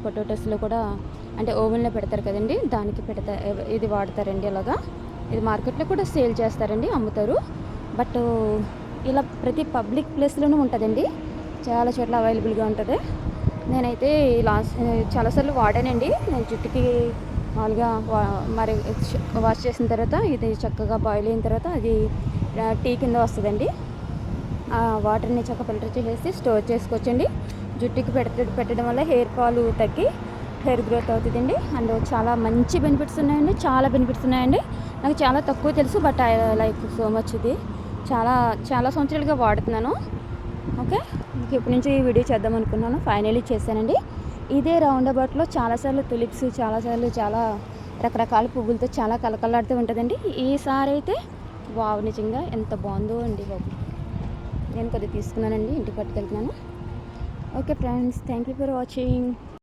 పొటాటోస్లో కూడా అంటే ఓవెన్లో పెడతారు కదండి, దానికి ఇది వాడతారండి. అలాగా ఇది మార్కెట్లో కూడా సేల్ చేస్తారండి, అమ్ముతారు. బట్ ఇలా ప్రతి పబ్లిక్ ప్లేస్లోనూ ఉంటుందండి, చాలా చోట్ల అవైలబుల్గా ఉంటుంది. నేనైతే చాలాసార్లు వాడానండి. నేను జుట్టుకి మామూలుగా మరి వాష్ చేసిన తర్వాత ఇది చక్కగా బాయిల్ అయిన తర్వాత అది టీ కింద వస్తుందండి. ఆ వాటర్ని చక్కగా ఫిల్టర్ చేసేసి స్టోర్ చేసుకోవచ్చండి. జుట్టుకి పెట్టడం వల్ల హెయిర్ ఫాల్ తగ్గి హెయిర్ గ్రోత్ అవుతుందండి. అండ్ చాలా మంచి బెనిఫిట్స్ ఉన్నాయండి, చాలా బెనిఫిట్స్ ఉన్నాయండి. నాకు చాలా తక్కువ తెలుసు, but I like so much. ఇది చాలా చాలా సంవత్సరాలుగా వాడుతున్నాను. ఓకే, ఇప్పటి నుంచి ఈ వీడియో చేద్దాం అనుకున్నాను, ఫైనలీ చేశానండి. ఇదే రౌండ్ అబౌట్లో చాలాసార్లు తులిప్స్, చాలాసార్లు చాలా రకరకాల పువ్వులతో చాలా కలకలాడుతూ ఉంటుందండి. ఈసారి అయితే వావ్, నిజంగా ఎంత బాగుందో అండి బాబు. నేను కొద్దిగా తీసుకున్నానండి, ఇంటికి పట్టుకెళ్తున్నాను. Okay friends, thank you for watching.